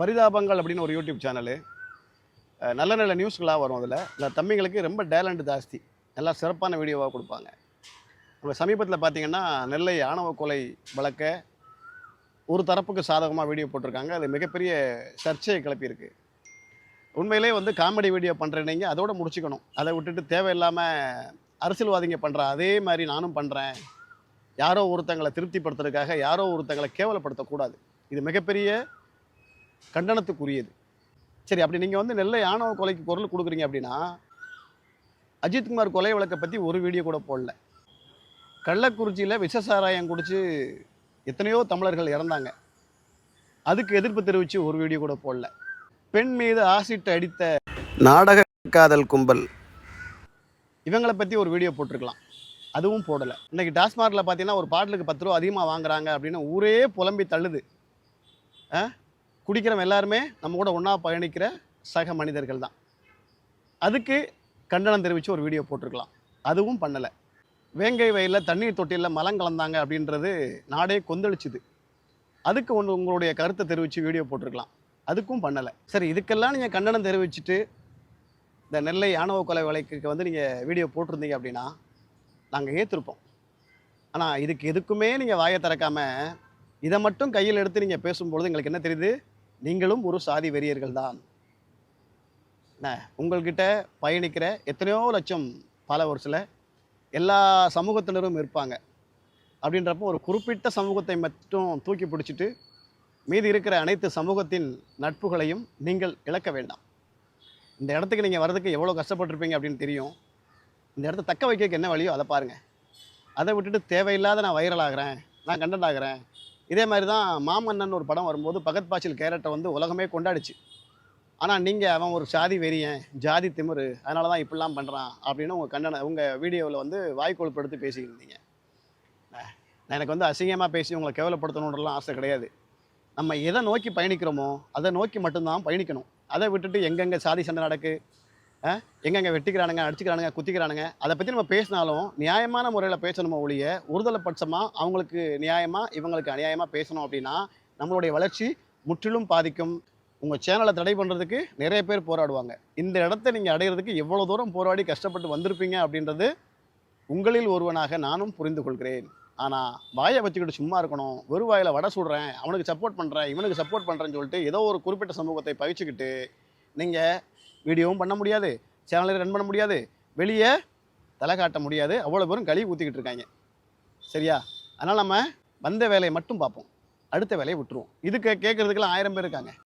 பரிதாபங்கள் அப்படின்னு ஒரு YouTube channel. நல்ல நல்ல நியூஸ்களாக வரும். அதில் இந்த தம்பிங்களுக்கு ரொம்ப டேலண்ட் ஜாஸ்தி. நல்லா சிறப்பான வீடியோவாக கொடுப்பாங்க. நம்ம சமீபத்தில் பார்த்தீங்கன்னா, நெல்லை ஆணவ கொலை வழக்க ஒரு தரப்புக்கு சாதகமாக வீடியோ போட்டிருக்காங்க. அது மிகப்பெரிய சர்ச்சையை கிளப்பியிருக்கு. உண்மையிலே காமெடி வீடியோ பண்ணுறீங்க, அதோட முடிச்சுக்கணும். அதை விட்டுட்டு தேவையில்லாமல் அரசியல்வாதிங்க பண்ணுற அதே மாதிரி நானும் பண்ணுறேன், யாரோ ஒருத்தங்களை திருப்திப்படுத்துறதுக்காக யாரோ ஒருத்தங்களை கேவலப்படுத்தக்கூடாது. இது மிகப்பெரிய கண்டனத்துக்குரியது. சரி, அப்படி நீங்கள் நெல்லை ஆணவ கொலைக்கு குரல் கொடுக்குறீங்க அப்படின்னா, அஜித்குமார் கொலை வழக்கை பற்றி ஒரு வீடியோ கூட போடல. கள்ளக்குறிச்சியில் விஷசாராயம் குடிச்சு எத்தனையோ தமிழர்கள் இறந்தாங்க, அதுக்கு எதிர்ப்பு தெரிவித்து ஒரு வீடியோ கூட போடல. பெண் மீது ஆசிட் அடித்த நாடக காதல் கும்பல், இவங்களை பற்றி ஒரு வீடியோ போட்டிருக்கலாம், அதுவும் போடலை. இன்றைக்கி டாஸ்மார்க்கில் பார்த்தீங்கன்னா ஒரு பாட்டிலுக்கு 10 ரூபா அதிகமாக வாங்குறாங்க அப்படின்னு ஊரே புலம்பி தள்ளுது. குடிக்கிறவன் எல்லாருமே நம்ம கூட ஒன்றா பயணிக்கிற சக மனிதர்கள் தான். அதுக்கு கண்டனம் தெரிவித்து ஒரு வீடியோ போட்டிருக்கலாம், அதுவும் பண்ணலை. வேங்கை வயலில் தண்ணீர் தொட்டியில் மலம் கலந்தாங்க அப்படின்றது நாடே கொந்தளிச்சுது, அதுக்கு உங்களுடைய கருத்தை தெரிவித்து வீடியோ போட்டிருக்கலாம், அதுக்கும் பண்ணலை. சரி, இதுக்கெல்லாம் நீங்கள் கண்டனம் தெரிவிச்சுட்டு இந்த நெல்லை ஆணவ கொலை வழக்குக்கு நீங்கள் வீடியோ போட்டிருந்தீங்க அப்படின்னா நாங்கள் ஏற்றிருப்போம். ஆனால் எதுக்குமே நீங்கள் வாயை திறக்காமல் இதை மட்டும் கையில் எடுத்து நீங்கள் பேசும்பொழுது எங்களுக்கு என்ன தெரியுது, நீங்களும் ஒரு சாதி வெறியர்கள் தான். உங்கள்கிட்ட பயணிக்கிற எத்தனையோ லட்சம் ஃபாலோவர்ஸில் எல்லா சமூகத்தினரும் இருப்பாங்க. அப்படின்றப்போ ஒரு குறிப்பிட்ட சமூகத்தை மட்டும் தூக்கி பிடிச்சிட்டு மீதி இருக்கிற அனைத்து சமூகத்தின் நட்புகளையும் நீங்கள் இழக்க வேண்டாம். இந்த இடத்துக்கு நீங்கள் வர்றதுக்கு எவ்வளோ கஷ்டப்பட்டிருப்பீங்க அப்படின்னு தெரியும். இந்த இடத்த தக்க வைக்க என்ன வழியோ அதை பாருங்கள். அதை விட்டுட்டு தேவையில்லாத நான் வைரல் ஆகிறேன், நான் கண்டென்ட் ஆகிறேன். இதே மாதிரி தான் மாமன்னன் ஒரு படம் வரும்போது பகத் பாசில் கேரக்டரை உலகமே கொண்டாடிச்சு. ஆனால் நீங்கள் அவன் ஒரு சாதி வெறியன், ஜாதி திமிரு, அதனால தான் இப்படிலாம் பண்ணுறான் அப்படின்னு உங்கள் வீடியோவில் வாய்க்கொழுப்படுத்தி பேசிக்கிட்டு இருந்தீங்க. எனக்கு அசிங்கமாக பேசி உங்களை கேவலப்படுத்தணுன்றலாம் ஆசை கிடையாது. நம்ம எதை நோக்கி பயணிக்கிறோமோ அதை நோக்கி மட்டும்தான் பயணிக்கணும். அதை விட்டுட்டு எங்கெங்கே சாதி சண்டை நடக்கு, எங்கெங்கே வெட்டிக்கிறானுங்க, அடிச்சுக்கிறானுங்க, குத்திக்கிறானுங்க, அதை பற்றி நம்ம பேசினாலும் நியாயமான முறையில் பேசணுமோ ஒழிய ஒருதலை பட்சமாக அவங்களுக்கு நியாயமாக இவங்களுக்கு அநியாயமாக பேசணும் அப்படின்னா நம்மளுடைய வளர்ச்சி முற்றிலும் பாதிக்கும். உங்கள் சேனலை தடை பண்ணுறதுக்கு நிறைய பேர் போராடுவாங்க. இந்த இடத்த நீங்கள் அடையிறதுக்கு எவ்வளோ தூரம் போராடி கஷ்டப்பட்டு வந்திருப்பீங்க அப்படின்றது உங்களில் ஒருவனாக நானும் புரிந்து கொள்கிறேன். ஆனால் வாயை வச்சுக்கிட்டு சும்மா இருக்கணும், வெறும் வாயில் வடை சுடுறேன், அவனுக்கு சப்போர்ட் பண்ணுறேன், இவனுக்கு சப்போர்ட் பண்ணுறேன்னு சொல்லிட்டு ஏதோ ஒரு குறிப்பிட்ட சமூகத்தை பகிச்சுக்கிட்டு நீங்கள் வீடியோவும் பண்ண முடியாது, சேனலை ரன் பண்ண முடியாது, வெளியே தலை காட்ட முடியாது. அவ்வளோ பேரும் கழுவி ஊற்றிக்கிட்டு இருக்காங்க. சரியா? அதனால் நம்ம வந்த வேலையை மட்டும் பார்ப்போம், அடுத்த வேலையை விட்டுருவோம். இதுக்கு கேட்குறதுக்கெல்லாம் 1000 பேர் இருக்காங்க.